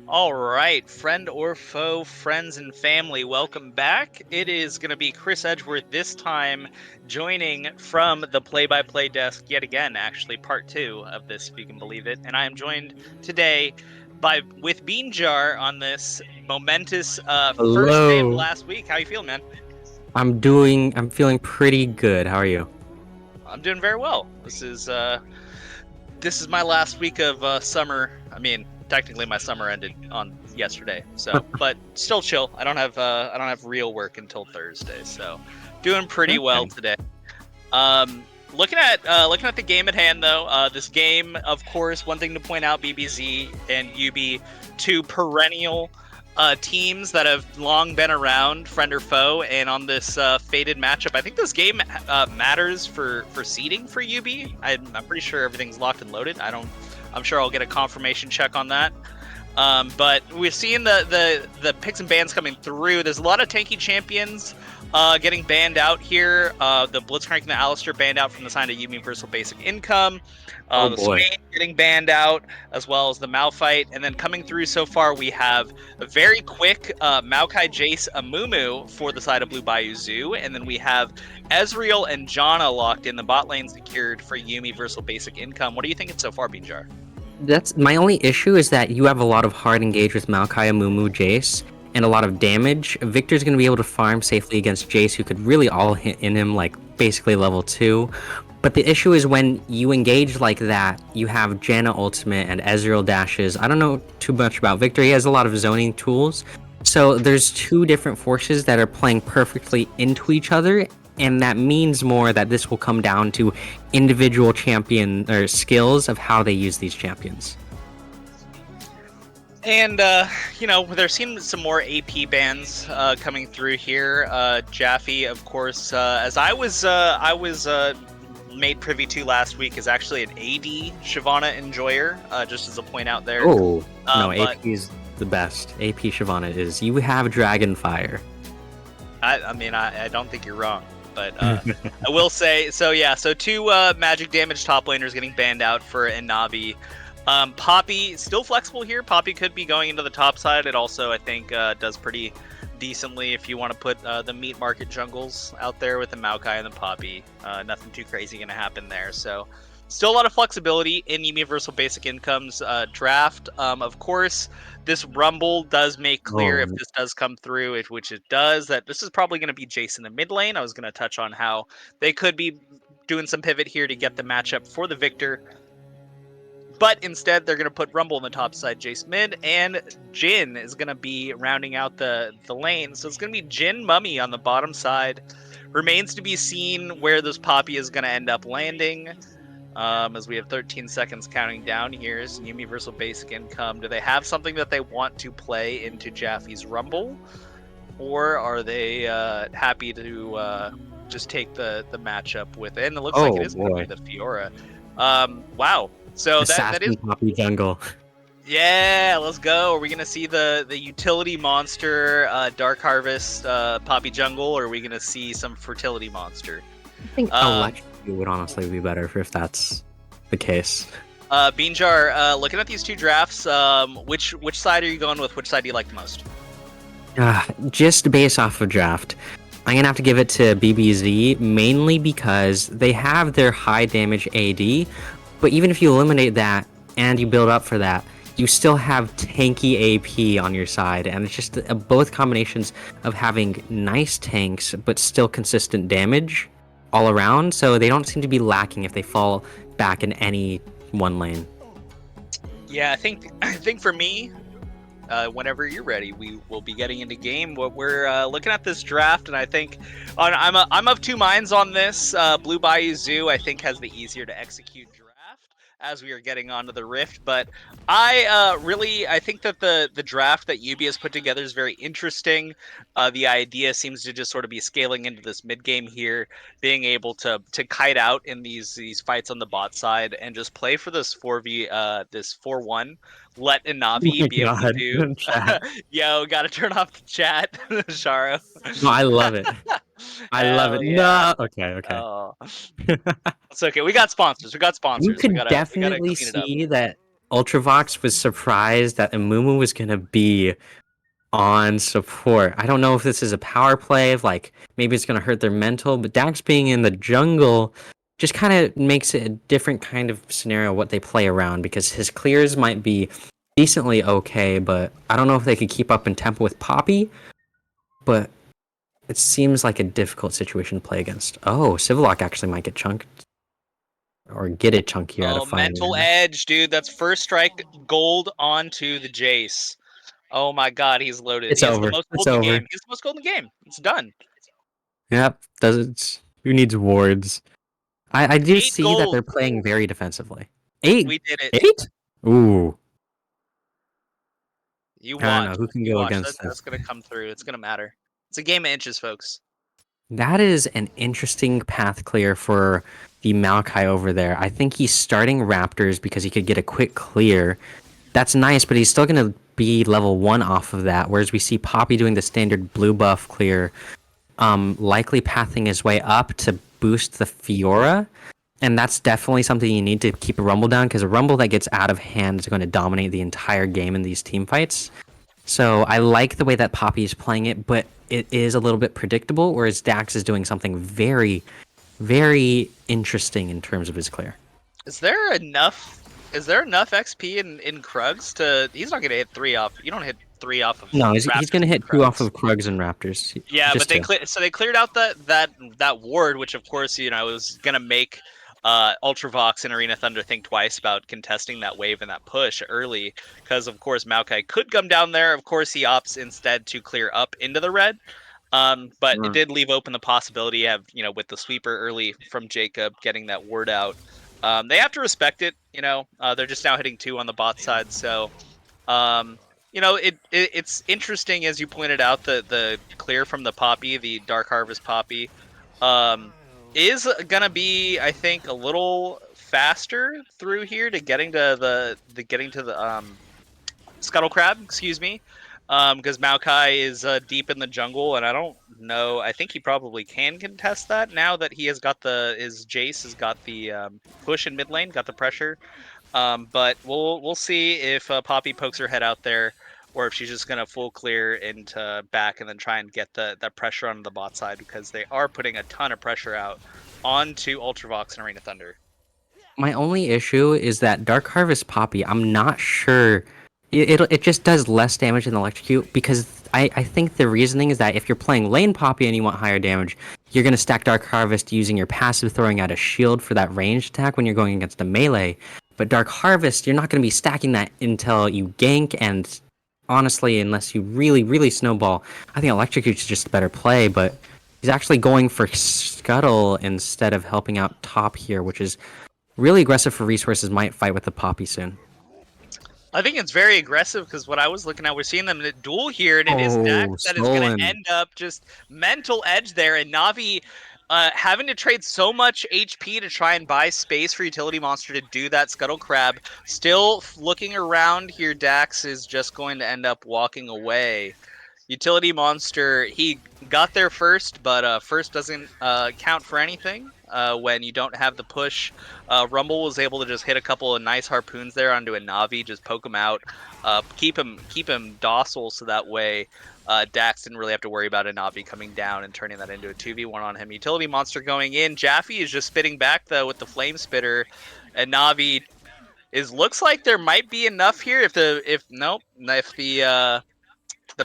All right, friend or foe, friends and family, welcome back. It is going to be Chris Edgeworth this time joining from the play-by-play desk yet again, actually part 2 of this, if you can believe it. And I am joined today with Bean Jar on this momentous first day of the Hello. last week. How you feeling, man? I'm feeling pretty good. How are you? I'm doing very well. This is my last week of summer. I mean, technically my summer ended on yesterday, so but still chill. I don't have real work until Thursday, so doing pretty well Okay. today. Looking at the game at hand though, this game, of course, one thing to point out: BBZ and YUBI, two perennial teams that have long been around, friend or foe, and on this fated matchup, I think this game matters for seeding for YUBI. I'm pretty sure everything's locked and loaded. I'm sure I'll get a confirmation check on that. But we're seeing the picks and bans coming through. There's a lot of tanky champions getting banned out here. The Blitzcrank and the Alistair banned out from the side of Universal Basic Income. Oh The boy. Swain getting banned out, as well as the Malphite. And then coming through so far, we have a very quick Maokai Jace Amumu for the side of Blue Bayou Zoo. And then we have Ezreal and Janna locked in, the bot lane secured for Universal Basic Income. What are you thinking so far, Binjar? That's my only issue is that you have a lot of hard engage with Maokai, Mumu, Jace, and a lot of damage. Victor's going to be able to farm safely against Jace, who could really all hit in him like basically level 2. But the issue is when you engage like that, you have Janna ultimate and Ezreal dashes. I don't know too much about Victor. He has a lot of zoning tools. So there's two different forces that are playing perfectly into each other, and that means more that this will come down to individual champion or skills of how they use these champions. And there seem some more AP bans coming through here. Jaffe, of course, as I was made privy to last week, is actually an AD Shyvana enjoyer. Just as a point out there. Oh no, But AP is the best. AP Shyvana is you have Dragonfire. I don't think you're wrong. But I will say, so yeah, so two magic damage top laners getting banned out for Innavi. Poppy still flexible here. Poppy could be going into the top side. It also, I think, does pretty decently if you want to put the meat market jungles out there with the Maokai and the Poppy. Nothing too crazy going to happen there. So still a lot of flexibility in Universal Basic Income's draft. Of course, this Rumble does make clear, if Oh, this does come through, which it does, that this is probably going to be Jason in mid lane. I was going to touch on how they could be doing some pivot here to get the matchup for the victor. But instead, they're going to put Rumble in the top side, Jace mid, and Jin is going to be rounding out the lane. So it's going to be Jin Mummy on the bottom side. Remains to be seen where this Poppy is going to end up landing. As we have 13 seconds counting down here, is Universal Basic Income. Do they have something that they want to play into Jaffe's Rumble? Or are they happy to just take the matchup with it? And it looks like it oh is going to be boy. the Fiora. Wow. So that is, Assassin Poppy Jungle. yeah, let's go. Are we gonna see the utility monster Dark Harvest Poppy Jungle, or are we gonna see some fertility monster? I think Um, Electro would honestly be better if that's the case. Beanjar, looking at these two drafts, which side are you going with? Which side do you like the most? Just based off of draft, I'm gonna have to give it to BBZ mainly because they have their high damage AD, but even if you eliminate that and you build up for that, you still have tanky AP on your side, and it's just both combinations of having nice tanks but still consistent damage all around. So they don't seem to be lacking if they fall back in any one lane. Yeah, I think for me, whenever you're ready, we will be getting into game. What we're looking at this draft, and I think I'm of two minds on this. Blue Bayou Zoo, I think, has the easier to execute draft as we are getting onto the Rift. But I think that the draft that Yubi has put together is very interesting. The idea seems to just sort of be scaling into this mid game here, being able to kite out in these fights on the bot side and just play for this 4v this 4-1. Let Oh Inavi my be able to god, do. chat. Yo, gotta turn off the chat, Sharo. No, I love it. I love it. Hell yeah. No, okay, okay. Oh, it's okay. We got sponsors. We got You sponsors. We could gotta definitely clean it up. see that Ultravox was surprised that Amumu was gonna be on support. I don't know if this is a power play, of like maybe it's gonna hurt their mental, but Dax being in the jungle just kind of makes it a different kind of scenario what they play around because his clears might be decently okay, but I don't know if they could keep up in tempo with Poppy, but it seems like a difficult situation to play against. Oh, Civillock actually might get chunked or get it chunkier at a Oh, fine mental man. edge, dude. That's first strike gold onto the Jace. Oh my god, he's loaded. It's He has the over. most It's gold in the over. game. He has the most gold in the game. It's done. Yep. Does it? Who needs wards? I do 8 see that they're gold. playing very defensively. Eight, We did it. eight. Ooh, You I don't watch. know who can You go watch. against That's this. gonna come through. It's gonna matter. It's a game of inches, folks. That is an interesting path clear for the Maokai over there. I think he's starting Raptors because he could get a quick clear. That's nice, but he's still going to be level 1 off of that, whereas we see Poppy doing the standard blue buff clear, likely pathing his way up to boost the Fiora. And that's definitely something you need to keep a Rumble down, because a Rumble that gets out of hand is going to dominate the entire game in these team fights. So I like the way that Poppy is playing it, but it is a little bit predictable, whereas Dax is doing something very, very interesting in terms of his clear. Is there enough? Is there enough XP in Krugs to? He's not gonna hit 3 off. You don't hit 3 off of No, he's going Raptors to and hit 2 off Krugs. of Krugs and Raptors. Yeah, but Just 2. they cleared out that ward, which of course was gonna make Ultravox and Arena Thunder think twice about contesting that wave and that push early, because of course Maokai could come down there. Of course he opts instead to clear up into the red. But it did leave open the possibility of with the sweeper early from Jacob getting that word out. They have to respect it. They're just now hitting 2 on the bot side, so um, it's interesting as you pointed out the clear from the poppy, the Dark Harvest poppy, um, is gonna be I think a little faster through here to getting to the Scuttle Crab, excuse me, because Maokai is deep in the jungle, and I don't know. I think he probably can contest that now that he has got his Jace has got the push in mid lane, got the pressure. But we'll see if Poppy pokes her head out there, or if she's just gonna full clear into back and then try and get that pressure on the bot side, because they are putting a ton of pressure out onto Ultravox and Arena Thunder. My only issue is that Dark Harvest Poppy, I'm not sure. It just does less damage than Electrocute, because I think the reasoning is that if you're playing lane Poppy and you want higher damage, you're going to stack Dark Harvest using your passive, throwing out a shield for that ranged attack when you're going against a melee. But Dark Harvest, you're not going to be stacking that until you gank, and honestly, unless you really, really snowball, I think Electrocute is just a better play, but he's actually going for Scuttle instead of helping out top here, which is really aggressive for resources. Might fight with the Poppy soon. I think it's very aggressive, because what I was looking at, we're seeing them in a duel here, and it is Dax Oh, that is going to stolen. end up just mental edge there, and Navi having to trade so much HP to try and buy space for Utility Monster to do that Scuttle Crab. Still looking around here, Dax is just going to end up walking away. Utility Monster, he got there first, but first doesn't count for anything when you don't have the push. Rumble was able to just hit a couple of nice harpoons there onto a Navi, just poke him out, keep him docile, so that way Dax didn't really have to worry about a Navi coming down and turning that into a 2v1 on him. Utility Monster going in. Jaffe is just spitting back though with the Flame Spitter, and Navi looks like there might be enough here if the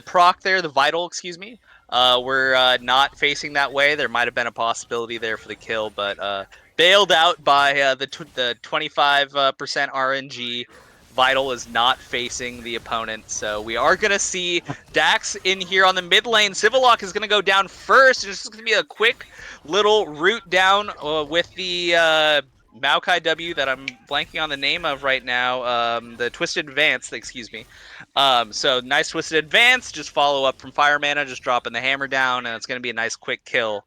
proc there, the vital, excuse me, were not facing that way. There might have been a possibility there for the kill, but bailed out by the 25% RNG. Vital is not facing the opponent, so we are going to see Dax in here on the mid lane. Civillock is going to go down first, and it's just going to be a quick little route down with the Maokai W that I'm blanking on the name of right now, the Twisted Advance, excuse me. So nice Twisted Advance, just follow up from Fire Mana, just dropping the hammer down, and it's going to be a nice quick kill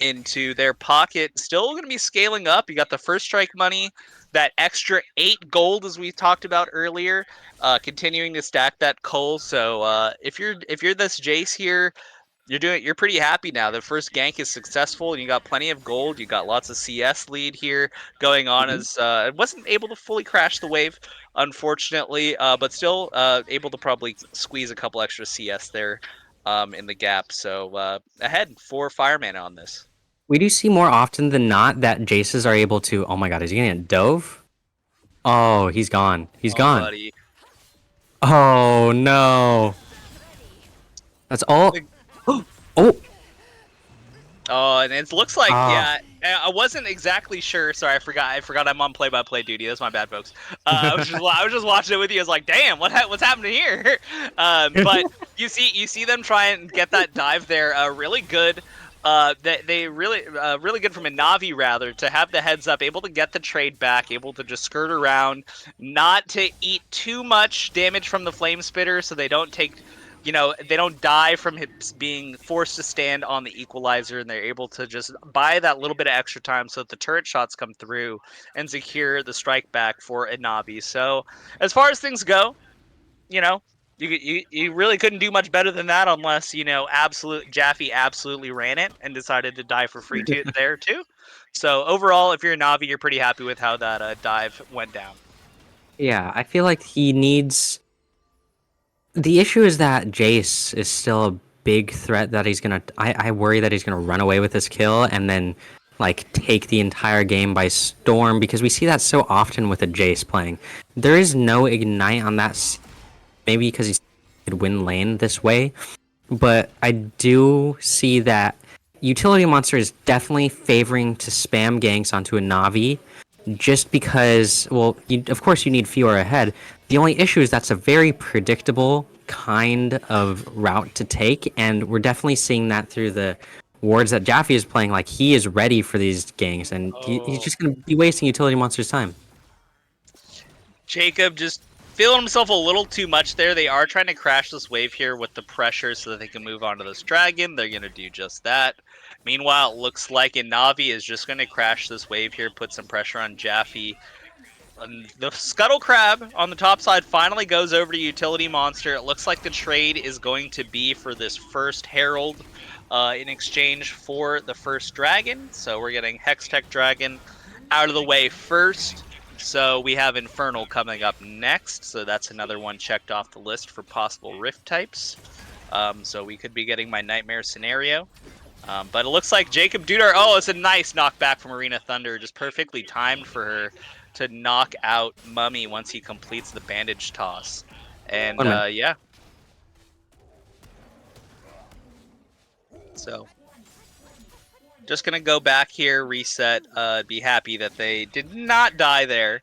into their pocket. Still going to be scaling up. You got the first strike money, that extra 8 gold as we talked about earlier, continuing to stack that coal. So if you're this Jace here, You're pretty happy now. The first gank is successful, and you got plenty of gold. You got lots of CS lead here going on. Mhm. As it wasn't able to fully crash the wave, unfortunately, but still able to probably squeeze a couple extra CS there in the gap. So ahead for Fireman on this. We do see more often than not that Jaces are able to. Oh my god, is he gonna get dove? Oh, he's gone. He's Oh, gone. buddy. Oh no. That's all. Oh. Oh, and it looks like Ah. yeah. I wasn't exactly sure. Sorry, I forgot I'm on play-by-play duty. That's my bad, folks. I was just watching it with you. I was like, damn, what's happening here? But you see them try and get that dive there. Really good. They really good from a Navi rather to have the heads up, able to get the trade back, able to just skirt around, not to eat too much damage from the flame spitter, so they don't take. They don't die from being forced to stand on the equalizer, and they're able to just buy that little bit of extra time so that the turret shots come through and secure the strike back for a Navi. So, as far as things go, you know, you really couldn't do much better than that unless Jaffe absolutely ran it and decided to die for free there too. So overall, if you're a Navi, you're pretty happy with how that dive went down. Yeah, I feel like he needs. The issue is that Jace is still a big threat that he's gonna. I worry that he's gonna run away with this kill and then like take the entire game by storm because we see that so often with a Jace playing. There is no ignite on that. Maybe because he could win lane this way, but I do see that utility monster is definitely favoring to spam ganks onto a Navi just because, well, of course you need Fiora ahead. The only issue is that's a very predictable kind of route to take, and we're definitely seeing that through the wards that Jaffe is playing. Like, he is ready for these ganks, and he's Oh. just going to be wasting utility monster's time. Jacob just feeling himself a little too much there. They are trying to crash this wave here with the pressure so that they can move on to this dragon. They're going to do just that. Meanwhile, it looks like Navi is just going to crash this wave here, put some pressure on Jaffe. The Scuttle Crab on the top side finally goes over to Utility Monster. It looks like the trade is going to be for this first Herald in exchange for the first Dragon. So we're getting Hextech Dragon out of the way first. So we have Infernal coming up next. So that's another one checked off the list for possible Rift types. So we could be getting my Nightmare scenario. But it looks like Jacob Dudar. Oh, it's a nice knockback from Arena Thunder. Just perfectly timed for her to knock out Mummy once he completes the bandage toss. And yeah. So just gonna go back here, reset, be happy that they did not die there.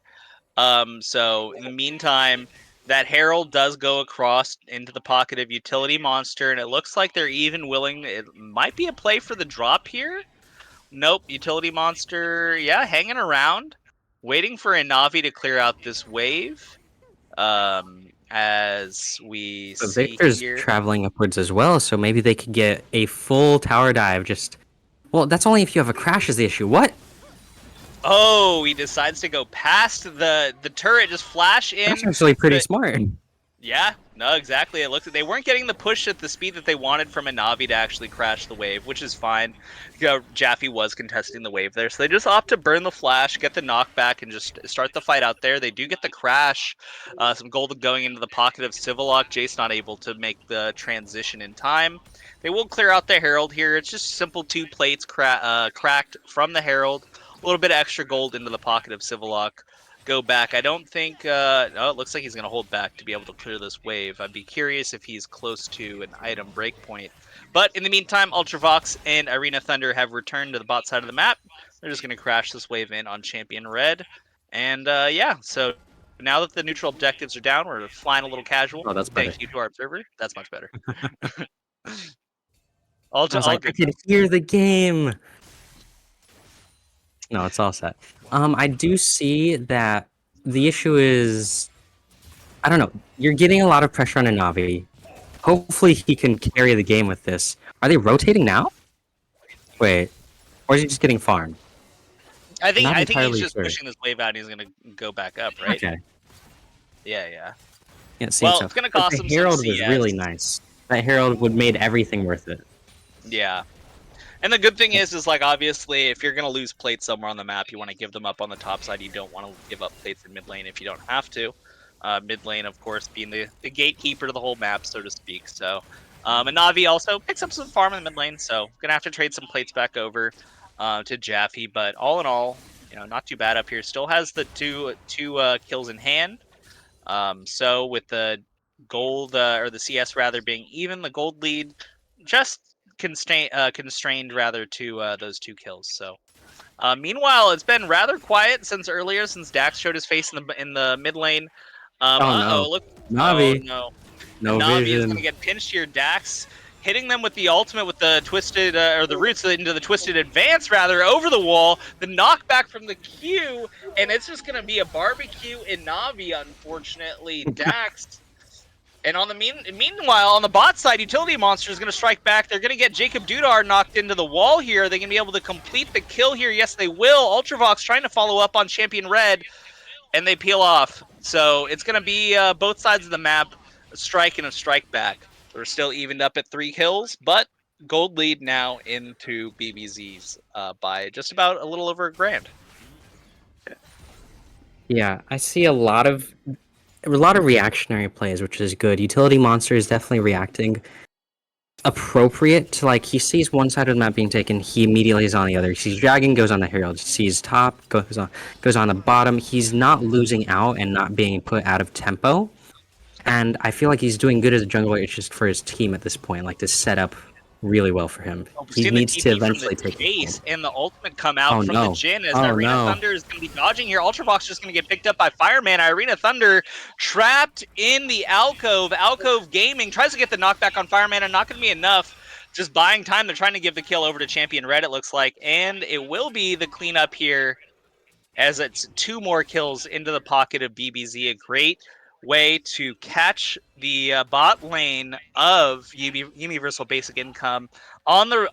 So in the meantime, that Herald does go across into the pocket of Utility Monster, and it looks like they're even willing. It might be a play for the drop here. Nope, Utility Monster, yeah, hanging around, waiting for a Navi to clear out this wave. As we But see Victor's here. traveling upwards as well, so maybe they could get a full tower dive. Just, well, that's only if you have a crash is the issue. What? Oh, he decides to go past the turret, just flash That's in. actually pretty smart. Yeah, no, exactly. It looks like they weren't getting the push at the speed that they wanted from a Navi to actually crash the wave, which is fine. Jaffe was contesting the wave there, so they just opt to burn the flash, get the knockback, and just start the fight out there. They do get the crash, some gold going into the pocket of Civilock. Jace not able to make the transition in time. They will clear out the Herald here. It's just simple 2 plates cracked from the Herald. A little bit of extra gold into the pocket of Civilock. Go back. I don't think. No, it looks like he's going to hold back to be able to clear this wave. I'd be curious if he's close to an item breakpoint. But in the meantime, Ultravox and Arena Thunder have returned to the bot side of the map. They're just going to crash this wave in on Champion Red. And yeah, so now that the neutral objectives are down, we're flying a little casual. Oh, that's better. Thank you to our observer. That's much better. I was All like, I good. could hear the game. No, it's all set. I do see that the issue is, I don't know. You're getting a lot of pressure on a Navi. Hopefully, he can carry the game with this. Are they rotating now? Wait, or is he just getting farmed? I think Not he's entirely just sure. pushing this wave out and he's going to go back up, right? Okay. Yeah, yeah. Yeah, it seems Well, so. it's going to But cost the him Herald some was CS. really nice. That Herald would made everything worth it. Yeah. And the good thing is like, obviously, if you're going to lose plates somewhere on the map, you want to give them up on the top side. You don't want to give up plates in mid lane if you don't have to. Mid lane, of course, being the gatekeeper to the whole map, so to speak. So, and Navi also picks up some farm in the mid lane, so going to have to trade some plates back over to Jaffe. But all in all, not too bad up here. Still has the two kills in hand. So with the gold, or the CS rather, being even, the gold lead just constrained rather to those 2 kills. So meanwhile, it's been rather quiet since earlier, since Dax showed his face in the mid lane. Oh no, Look! Oh Navi, no! And no Navi is gonna vision. get pinched here. Dax hitting them with the ultimate, with the twisted, or the roots into the twisted advance rather, over the wall. The knockback from the Q, and it's just gonna be a barbecue in Navi. Unfortunately, Dax. And on the meanwhile, on the bot side, Utility Monster is going to strike back. They're going to get Jacob Dudar knocked into the wall here. Are they going to be able to complete the kill here? Yes, they will. Ultravox trying to follow up on Champion Red, and they peel off. So it's going to be both sides of the map, a strike and a strike back. We're still evened up at 3 kills, but gold lead now into BBZ's by just about a little over $1,000. Yeah, I see a lot of reactionary plays, which is good. Utility Monster is definitely reacting appropriate to, like, he sees one side of the map being taken, he immediately is on the other. He sees Dragon, goes on the Herald. Sees top, goes on the bottom. He's not losing out and not being put out of tempo. And I feel like he's doing good as a jungler. It's just for his team at this point, like, to set up really well for him. Oh, we've He seen the needs to TP from the eventually take the chase point. and the ultimate come Oh out from the no. Jhin, as Oh Irina no. Thunder is going to be dodging here. Ultravox just going to get picked up by Fireman. Irina Thunder trapped in the alcove. Alcove Gaming tries to get the knockback on Fireman, and not going to be enough. Just buying time. They're trying to give the kill over to Champion Red, it looks like. And it will be the cleanup here, as it's 2 more kills into the pocket of BBZ. A great way to catch the bot lane of Universal Basic Income on the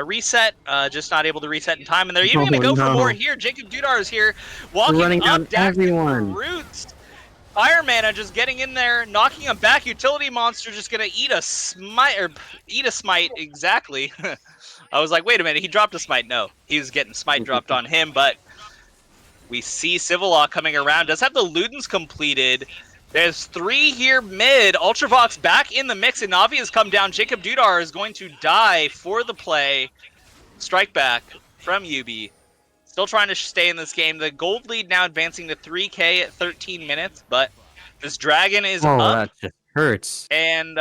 reset. Just not able to reset in time, and they're even Oh going to go for more no. here. Jacob Dudar is here, We're walking running down up Dax with the everyone. roots. Fireman just getting in there, knocking him back. Utility Monster just gonna eat a smite, exactly. I was like, wait a minute, he dropped a smite. No, he was getting smite dropped on him, but we see Civil Law coming around. Does have the Ludens completed. There's 3 here mid. Ultravox back in the mix, and Navi has come down. Jacob Dudar is going to die for the play. Strike back from YUBI. Still trying to stay in this game. The gold lead now advancing to 3K at 13 minutes, but this dragon is Oh, up. that just hurts. And,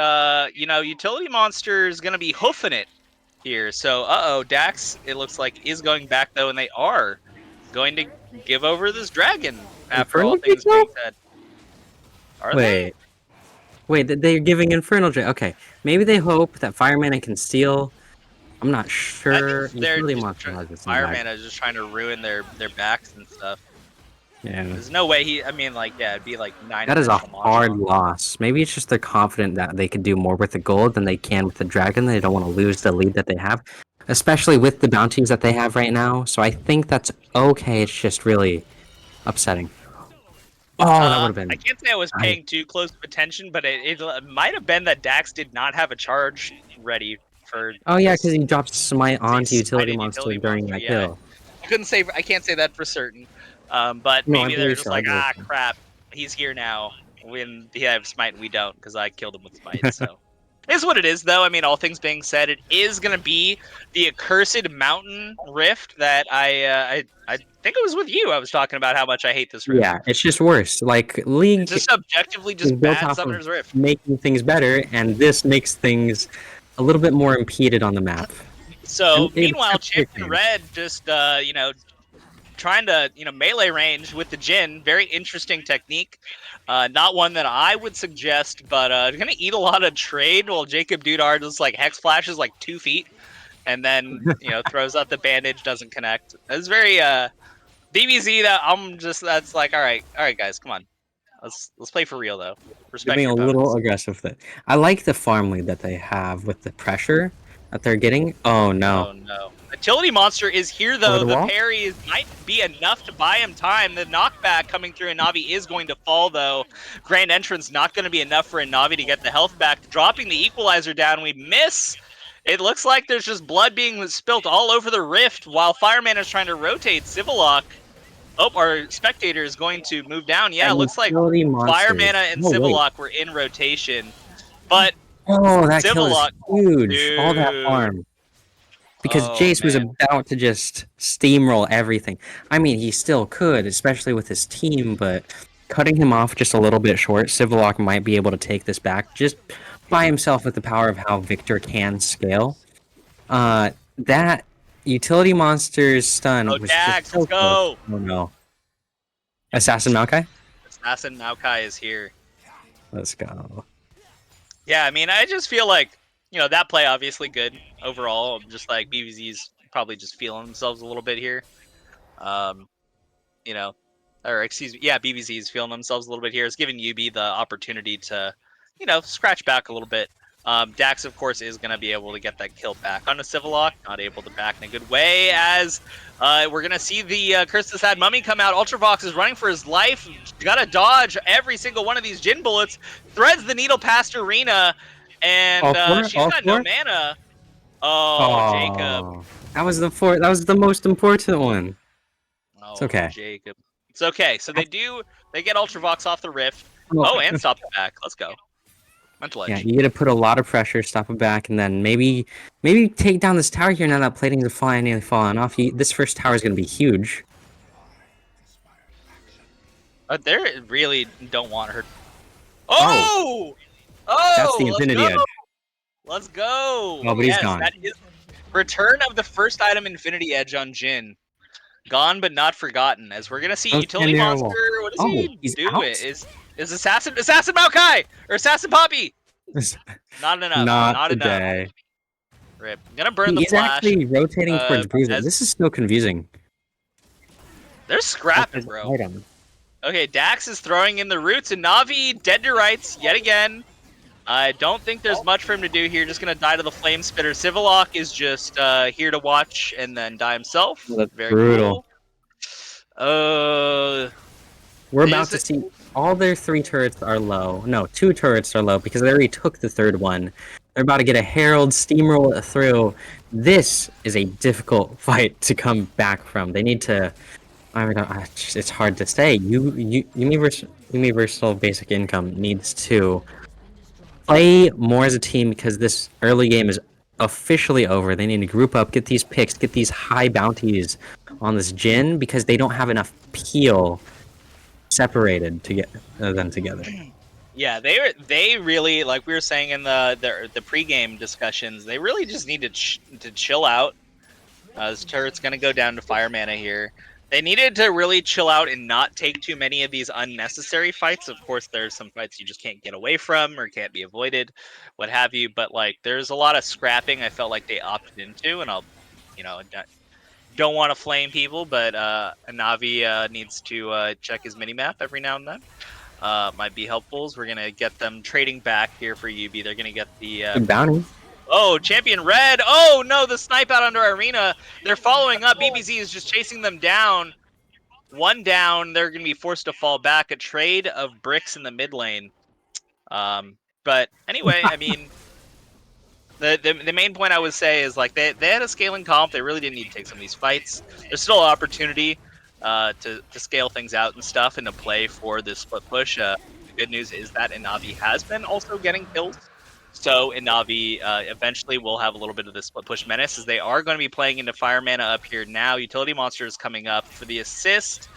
Utility Monster is going to be hoofing it here. So, Dax, it looks like, is going back, though, and they are going to give over this dragon, after all Infernal things Jade, being though? said. Are they? Wait, they're giving Infernal Jade. Okay, maybe they hope that Fireman can steal. I'm not I sure. think they're Utility just Monster has this in the Fireman bag. is just trying to ruin their backs and stuff. Yeah. There's no way it'd be like 9 That is a dimensional hard Mahjong. loss. Maybe it's just they're confident that they could do more with the gold than they can with the dragon. They don't want to lose the lead that they have, especially with the bounties that they have right now. So I think that's okay. It's just really upsetting. Oh, that would have I been. can't say I was paying too close of attention, but it might have been that Dax did not have a charge ready for Oh yeah, because this. he dropped Smite onto Utility Smited Monster Utility during Monster, that yeah. kill. I can't say that for certain. But No, I maybe they're believe just so. I like, believe so. crap, he's here now. When he has Smite and we don't, because I killed him with Smite, so. It is what it is, though. I mean, all things being said, it is going to be the accursed mountain rift that I think it was with you. I was talking about how much I hate this rift. Yeah, it's just worse. Like, It's League just objectively is just built bad off of Summoner's Rift. making things better, and this makes things a little bit more impeded on the map. So, And meanwhile, it's good Champion game. Red just, trying to, melee range with the Jhin. Very interesting technique. Not one that I would suggest, but going to eat a lot of trade while Jacob Dudar just, like, Hex flashes, like, 2 feet, and then, throws out the bandage, doesn't connect. It's very, BBZ, that's like, all right, guys, come on. Let's play for real, though. Respect Getting your a little opponents. aggressive with it. I like the farm lead that they have with the pressure that they're getting. Oh no. Oh no. Utility Monster is here, Over though. the The wall? parry might be enough to buy him time. The knockback coming through, and Navi is going to fall, though. Grand Entrance not going to be enough for Navi to get the health back. Dropping the equalizer down. We miss It looks like there's just blood being spilt all over the rift while Fireman is trying to rotate Civillock. Oh, our spectator is going to move down. Yeah, it looks like Fire Mana and Civillock were in rotation. But oh, that kill is Civillock, huge. All that farm. Because Jace was about to just steamroll everything. I mean, he still could, especially with his team, but cutting him off just a little bit short, Civillock might be able to take this back just by himself with the power of how Victor can scale. That utility monster's stun was Dax, just so let's go! Close. Oh no. Assassin Maokai? Assassin Maokai is here. Let's go. Yeah, I mean, I just feel like, you know, that play obviously good overall. Just like BBZ's probably just feeling themselves a little bit here. You know, or excuse me, yeah, BBZ is feeling themselves a little bit here. It's giving YUBI the opportunity to, you know, scratch back a little bit. Dax, of course, is going to be able to get that kill back on a Civillock. Not able to back in a good way, as we're going to see the Curse of the Sad Mummy come out. Ultravox is running for his life. Got to dodge every single one of these Jin bullets. Threads the needle past Arena, and she's got no mana. Oh, Jacob. That was the most important one. Oh, it's okay. Jacob. It's okay. So they get Ultravox off the rift. Oh, and stop it back. Let's go. Mental edge. Yeah, you got to put a lot of pressure, stop it back, and then maybe take down this tower here now that plating is nearly falling off. This first tower is going to be huge. They really don't want her. Oh! That's the Infinity Edge. Let's go! Oh, but he's gone. That is return of the first item Infinity Edge on Jin. Gone but not forgotten, as we're going to see Utility Monster. What is he doing? Is Assassin Maokai or Assassin Poppy? Not enough. Not today. Enough. Rip. I'm gonna burn the flash. He's actually rotating towards Bruiser. This is so confusing. They're scrapping, bro. Okay, Dax is throwing in the roots, and Navi dead to rights yet again. I don't think there's much for him to do here. Just gonna die to the Flame Spitter. Civillock is just here to watch and then die himself. That's very brutal. Cool. We're about to see all their 3 turrets are low. No, 2 turrets are low because they already took the 3rd one. They're about to get a Herald, steamroll it through. This is a difficult fight to come back from. They need to... I mean, it's hard to say. Universal Basic Income needs to play more as a team because this early game is officially over. They need to group up, get these picks, get these high bounties on this Jin because they don't have enough peel separated to get them together. Yeah, they really, like we were saying in the pregame discussions, they really just need to chill out. This turret's gonna go down to Fire Mana here. They needed to really chill out and not take too many of these unnecessary fights. Of course, there's some fights you just can't get away from or can't be avoided, what have you. But like, there's a lot of scrapping I felt like they opted into, and I'll, you know, don't want to flame people, but Navi needs to check his minimap every now and then. Might be helpful. We're gonna get them trading back here for YUBI. They're gonna get the bounty. Oh, Champion Red. Oh, no, the snipe out under Arena. They're following up. BBZ is just chasing them down. One down. They're going to be forced to fall back. A trade of bricks in the mid lane. But anyway, I mean, the main point I would say is, like, they had a scaling comp. They really didn't need to take some of these fights. There's still an opportunity to scale things out and stuff and to play for this split push. The good news is that Inavi has been also getting kills. So Inavi eventually will have a little bit of the split push menace, as they are going to be playing into Fire Mana up here now. Utility Monster is coming up for the assist.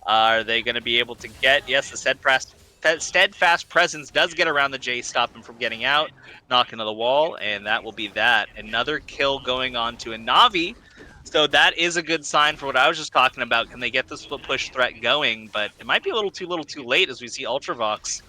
Are they going to be able to get... Yes, the Steadfast Presence does get around the J, stop him from getting out, knock into the wall, and that will be that. Another kill going on to Inavi. So that is a good sign for what I was just talking about. Can they get the split push threat going? But it might be a little too late, as we see Ultravox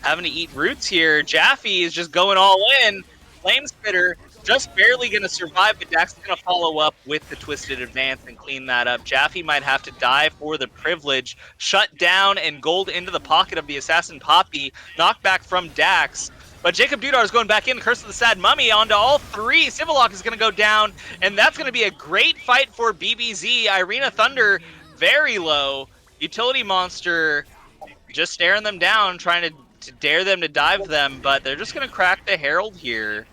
having to eat roots here. Jaffe is just going all in. Flame Spitter just barely going to survive, but Dax is going to follow up with the Twisted Advance and clean that up. Jaffe might have to die for the privilege. Shut down and gold into the pocket of the Assassin Poppy. Knockback from Dax. But Jacob Dudar is going back in. Curse of the Sad Mummy onto all 3. Civillock is going to go down, and that's going to be a great fight for BBZ. Irina Thunder very low. Utility Monster just staring them down, trying to dare them to dive them, but they're just going to crack the Herald here.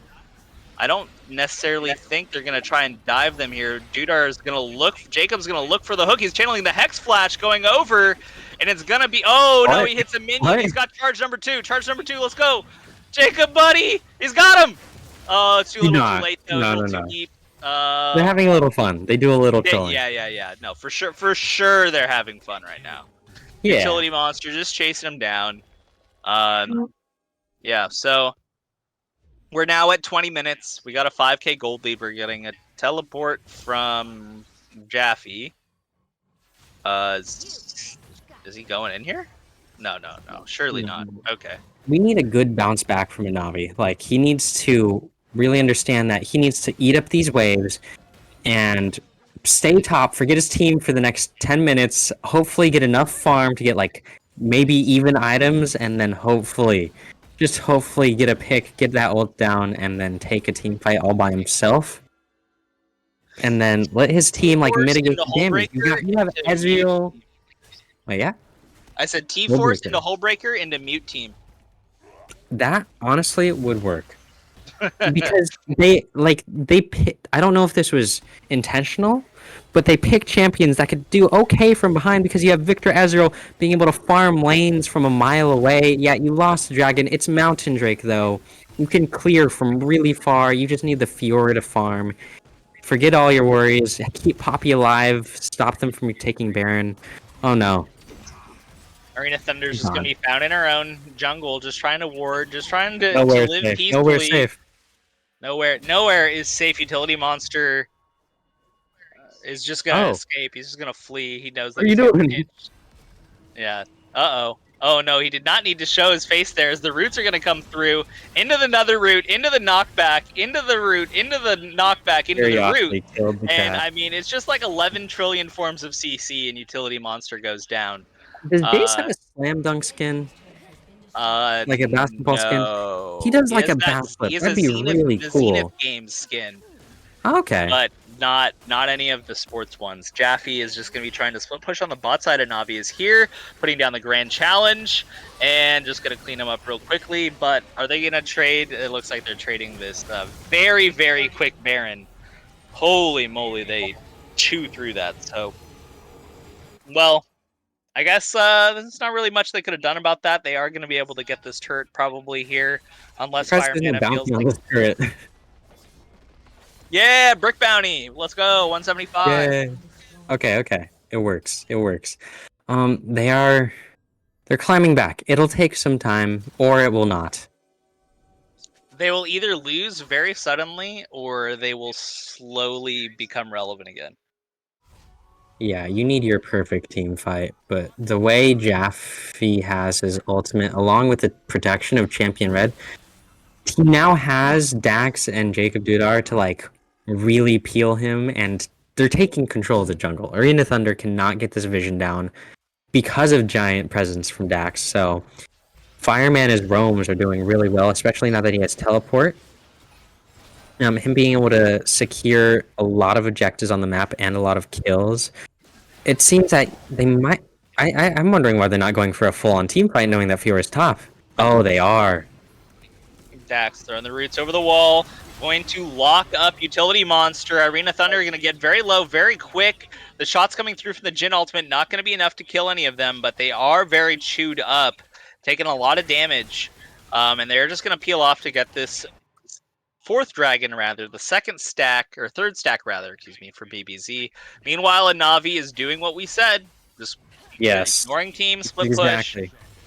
I don't necessarily think they're gonna try and dive them here. Dudar is gonna look. Jacob's gonna look for the hook. He's channeling the Hex Flash going over, and it's gonna be. Oh no! What? He hits a minion. What? He's got charge number 2. Charge number 2. Let's go, Jacob, buddy. He's got him. Oh, it's too little, too late though. No, A no, little too no. deep. They're having a little fun. They do a little chilling. Yeah. No, for sure, they're having fun right now. Yeah. Utility monster just chasing them down. Yeah. So we're now at 20 minutes. We got a 5K gold lead. We're getting a teleport from Jaffe. Is he going in here? No. Surely not. Okay. We need a good bounce back from Anavi. Like, he needs to really understand that he needs to eat up these waves and stay top, forget his team for the next 10 minutes, hopefully get enough farm to get, like, maybe even items, and then hopefully, just hopefully get a pick, get that ult down, and then take a team fight all by himself. And then let his team, like, mitigate the damage. You have Ezreal. Wait, yeah? I said T-Force into Hullbreaker into mute team. That honestly would work. Because they picked, I don't know if this was intentional, but they picked champions that could do okay from behind because you have Victor Ezreal being able to farm lanes from a mile away. Yeah, you lost the dragon. It's Mountain Drake though. You can clear from really far. You just need the Fiora to farm. Forget all your worries. Keep Poppy alive. Stop them from taking Baron. Oh no. Arena Thunder's just gonna be found in her own jungle, just trying to ward, just trying to Nowhere live safe. peacefully. Nowhere safe. Nowhere is safe. Utility monster is just gonna escape. He's just gonna flee. He knows that. What are you doing? Yeah. Uh-oh. Oh no, he did not need to show his face there as the roots are gonna come through into the nether root, into the knockback, into the root, into the knockback, into the root. And I mean, it's just like 11 trillion forms of CC and Utility Monster goes down. Does Base have a slam dunk skin? Like a basketball skin? He does like a backflip. That'd be really cool. Zenith Games skin. Okay. But not any of the sports ones. Jaffe is just going to be trying to split push on the bot side, and Navi is here, putting down the grand challenge, and just going to clean them up real quickly. But are they going to trade? It looks like they're trading this very, very quick Baron. Holy moly, they chew through that. So, well, I guess there's not really much they could have done about that. They are going to be able to get this turret probably here, unless Fireman feels like... turret. Yeah, Brick Bounty. Let's go, 175. Yay. Okay. It works. They're climbing back. It'll take some time, or it will not. They will either lose very suddenly, or they will slowly become relevant again. Yeah, you need your perfect team fight, but the way Jaffe has his ultimate, along with the protection of Champion Red, he now has Dax and Jacob Dudar to, like, really peel him, and they're taking control of the jungle. Arena Thunder cannot get this vision down because of giant presence from Dax, so Fireman's roams are doing really well, especially now that he has teleport. Him being able to secure a lot of objectives on the map and a lot of kills. It seems that they might... I'm wondering why they're not going for a full-on team fight knowing that Fiora's top. Oh, they are. Dax throwing the roots over the wall. Going to lock up Utility Monster. Arena Thunder are going to get very low, very quick. The shots coming through from the Jhin ultimate, not going to be enough to kill any of them, but they are very chewed up, taking a lot of damage. And they're just going to peel off to get this fourth dragon, rather, the third stack, excuse me, for BBZ. Meanwhile, Navi is doing what we said, just ignoring team, split push.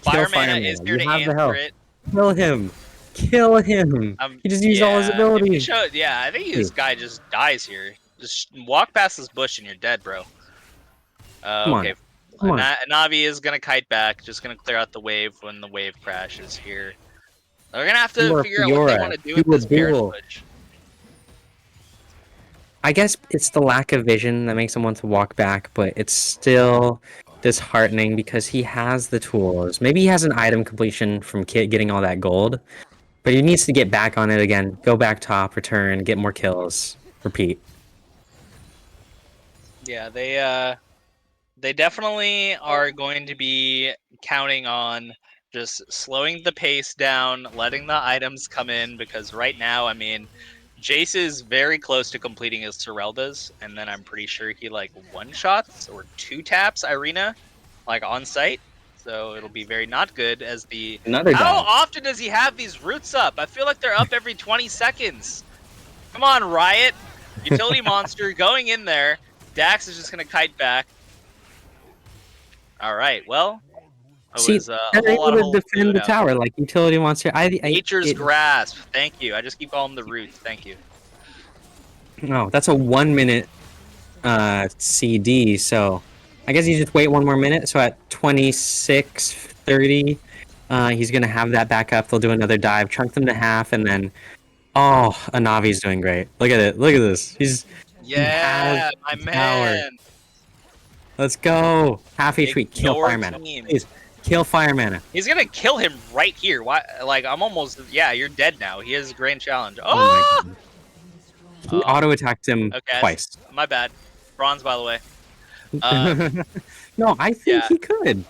Fire Mana is here to answer it. Kill him. He just used all his abilities. I think this guy just dies here. Just walk past this bush and you're dead, bro. Okay. Navi is going to kite back, just going to clear out the wave when the wave crashes here. They're going to have to figure out what they want to do with this Baron push. I guess it's the lack of vision that makes him want to walk back, but it's still disheartening because he has the tools. Maybe he has an item completion from getting all that gold, but he needs to get back on it again, go back top, return, get more kills, repeat. Yeah, they definitely are going to be counting on just slowing the pace down, letting the items come in, because right now, I mean, Jace is very close to completing his Sereldas, and then I'm pretty sure he like one-shots or two-taps Irina, like on site. So it'll be very not good as the... Another How dive. often does he have these roots up? I feel like they're up every 20 seconds. Come on, Riot. Utility Monster going in there. Dax is just going to kite back. All right, well, it See, was a they're whole lot able of to holes defend the out tower there. like utility monster. Nature's Grasp. Thank you. I just keep calling them the roots. Thank you. No, that's a 1 minute CD. So I guess you just wait 1 more minute. So at 26:30, he's gonna have that back up. They'll do another dive, chunk them to half, and then Anavi's doing great. Look at it. Look at this. He Yeah, has my the tower. man. Let's go. Half HP. Kill Ignore fire mana. team. Please kill fire mana. He's gonna kill him right here. Why? Like I'm almost. Yeah, you're dead now. He has a grand challenge. Oh my Oh! god. He auto attacked him Okay, twice. my bad. Bronze, by the way. No, I think yeah. he could.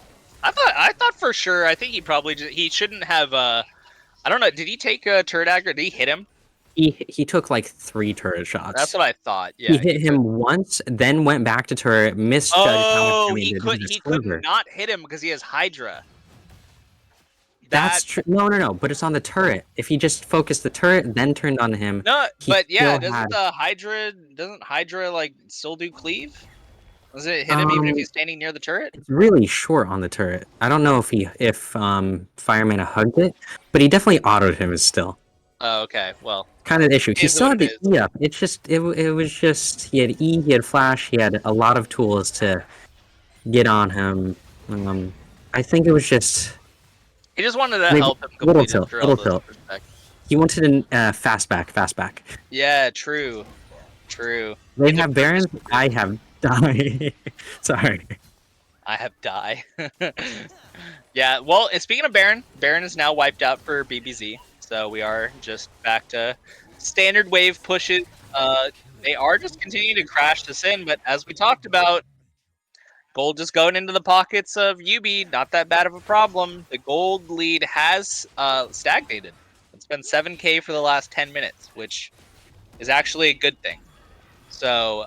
I thought for sure. I think he probably he shouldn't have. I don't know. Did he take a turret aggro? Did he hit him? He took like 3 turret shots. That's what I thought. Yeah. He hit him once, then went back to turret, misjudged how much damage he did. could. He He could not hit him because he has Hydra. That's true. No, but it's on the turret. If he just focused the turret, then turned on him. No, but yeah, still had- doesn't Hydra like still do cleave? Does it hit him even if he's standing near the turret? It's really short on the turret. I don't know if Fire Mana hugged it, but he definitely autoed him still. Oh, okay. Well, Kind of the issue. He is still what had it the E up. It's just it was just he had E, he had flash, he had a lot of tools to get on him. I think it was just he just wanted to maybe help him little complete his tilt, little Geraldo's tilt. perspective. He wanted to fast back. Yeah, true. They have Barons. I have die. Sorry. I have die. Yeah, well, speaking of Baron is now wiped out for BBZ, so we are just back to standard wave pushes. They are just continuing to crash this in, but as we talked about, gold just going into the pockets of YUBI, not that bad of a problem. The gold lead has stagnated. It's been 7k for the last 10 minutes, which is actually a good thing. So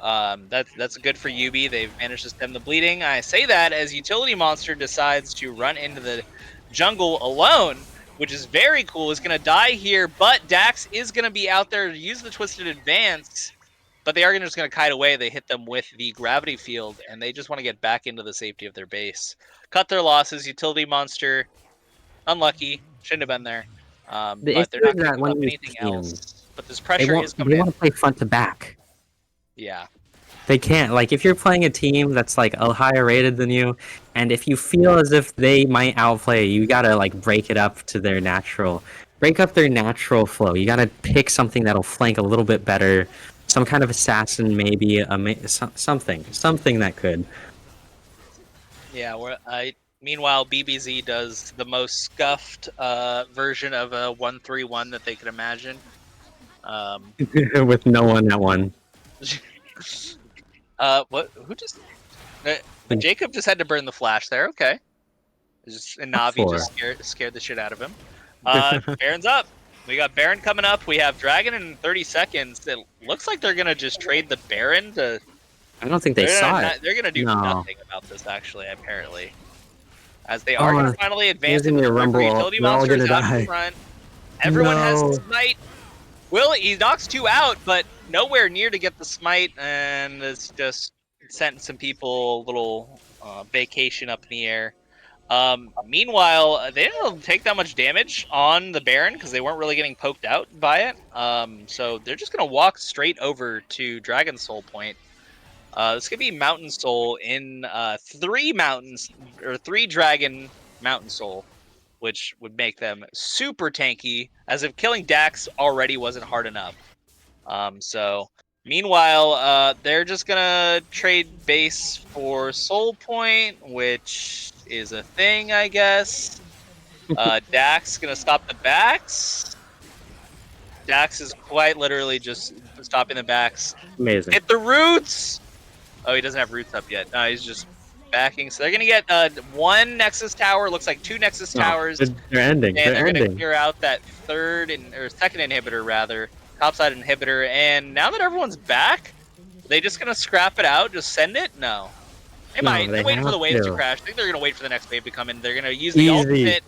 that's good for YUBI. They've managed to stem the bleeding. I say that as Utility Monster decides to run into the jungle alone, which is very cool. Is going to die here, but Dax is going to be out there to use the Twisted Advance. But they are just going to kite away. They hit them with the Gravity Field, and they just want to get back into the safety of their base. Cut their losses. Utility Monster, unlucky. Shouldn't have been there. But they're not going to give up anything else. But this pressure is coming in. They want to play front to back. Yeah. They can't. Like, if you're playing a team that's, like, a higher rated than you, and if you feel as if they might outplay you, gotta, like, break up their natural flow. You gotta pick something that'll flank a little bit better. Some kind of assassin, maybe, something that could. Yeah, meanwhile, BBZ does the most scuffed version of a 1-3-1 that they could imagine. With no one at one. Who just... Jacob just had to burn the flash there, okay. And Navi just scared the shit out of him. Baron's up. We got Baron coming up. We have Dragon in 30 seconds. It looks like they're going to just trade the Baron to... I don't think they saw it. They're going to do nothing about this, actually, apparently. As they are going to finally advance into the Rumble. Utility Monsters out in front. Everyone has the smite. He knocks 2 out, but nowhere near to get the smite, and it's just sent some people a little vacation up in the air. Meanwhile, they didn't really take that much damage on the Baron because they weren't really getting poked out by it. So they're just going to walk straight over to Dragon Soul Point. This could be Mountain Soul in 3 Dragon Mountain Soul, which would make them super tanky, as if killing Dax already wasn't hard enough. So meanwhile, they're just gonna trade base for Soul Point, which is a thing, I guess. Dax gonna stop the backs. Dax is quite literally just stopping the backs. Amazing. Hit the roots! Oh, he doesn't have roots up yet. No, he's just backing. So they're going to get 1 Nexus Tower. Looks like 2 Nexus Towers. They're ending. And they're going to clear out that second inhibitor, rather. topside inhibitor, and now that everyone's back, are they just gonna scrap it out, just send it? No. They No, might. they They're waiting for have the waves to to. crash. I think they're gonna wait for the next wave to come in. They're gonna use the Easy. ultimate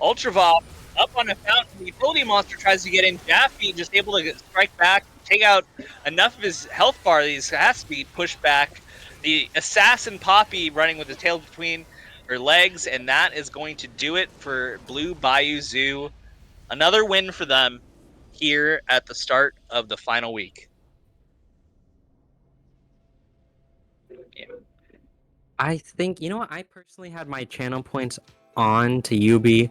Ultra Vault up on a fountain. The utility monster tries to get in. Jaffe just able to strike back, take out enough of his health bar. He has to be pushed back. The assassin Poppy running with his tail between her legs, and that is going to do it for Blue Bayou Zoo. Another win for them here at the start of the final week. Yeah. I think, you know what, I personally had my channel points on to Yubi,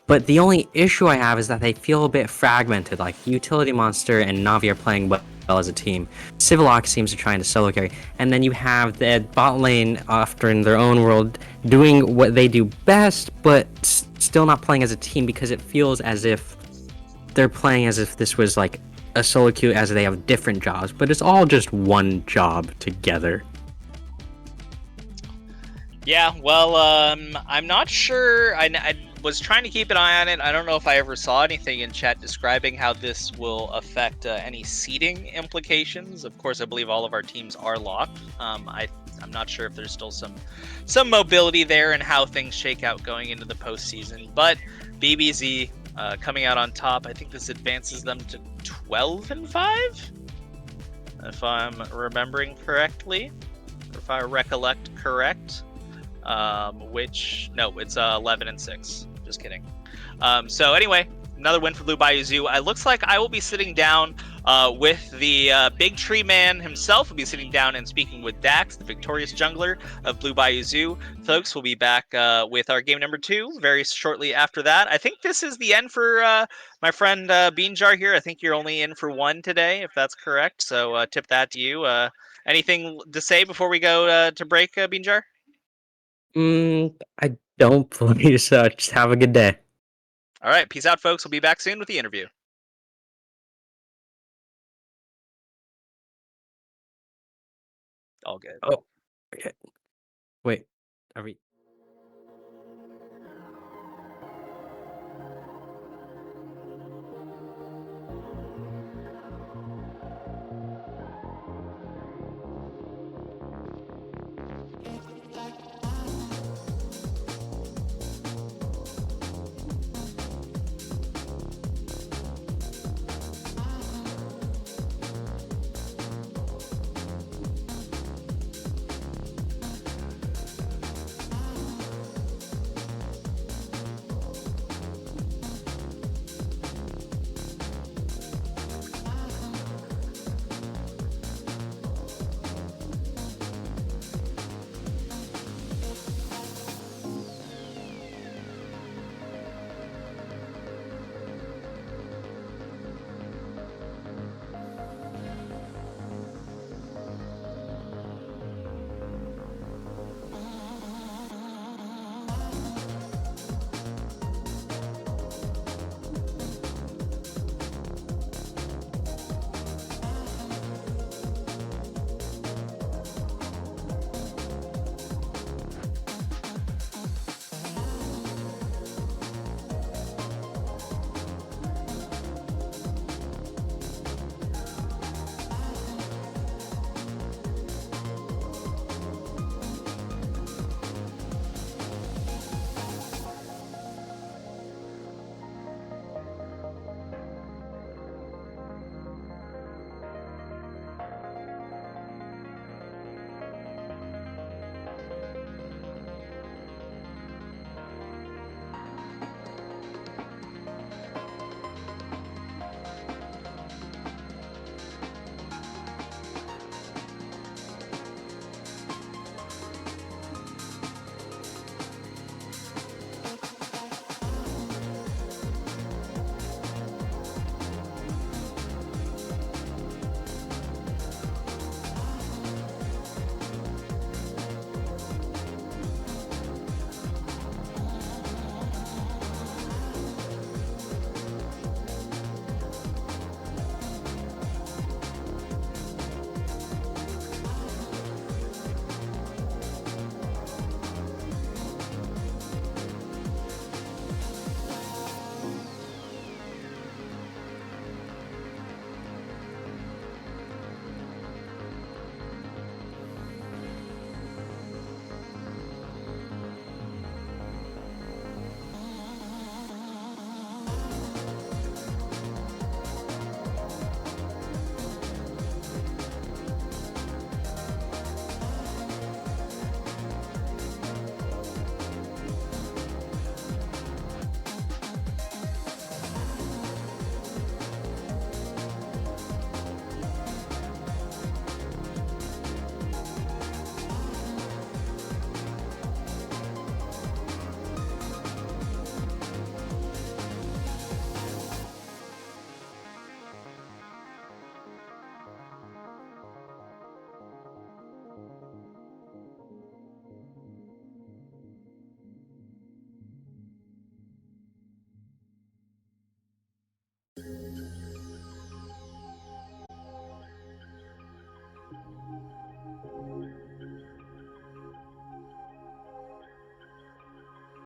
but the only issue I have is that they feel a bit fragmented. Like Utility Monster and Navi are playing well as a team. Civilox seems to be trying to solo carry, and then you have the bot lane after in their own world doing what they do best, but still not playing as a team because it feels as if they're playing as if this was like a solo queue as they have different jobs, but it's all just one job together. Yeah, well, I'm not sure. I was trying to keep an eye on it. I don't know if I ever saw anything in chat describing how this will affect any seeding implications. Of course, I believe all of our teams are locked. I'm not sure if there's still some mobility there and how things shake out going into the postseason. But BBZ coming out on top. I think this advances them to 12-5, if I'm remembering correctly, or if I recollect correct. Which no, it's 11-6. Just kidding. So anyway, another win for Blue Bayou Zoo. It looks like I will be sitting down with the big tree man himself. We'll be sitting down and speaking with Dax, the victorious jungler of Blue Bayou Zoo. Folks, we'll be back with our game number 2 very shortly after that. I think this is the end for my friend Beanjar here. I think you're only in for 1 today, if that's correct. So tip that to you. Anything to say before we go to break, Beanjar? I don't believe so. Just have a good day. All right, peace out, folks. We'll be back soon with the interview. All good. Oh, okay. Wait, are we?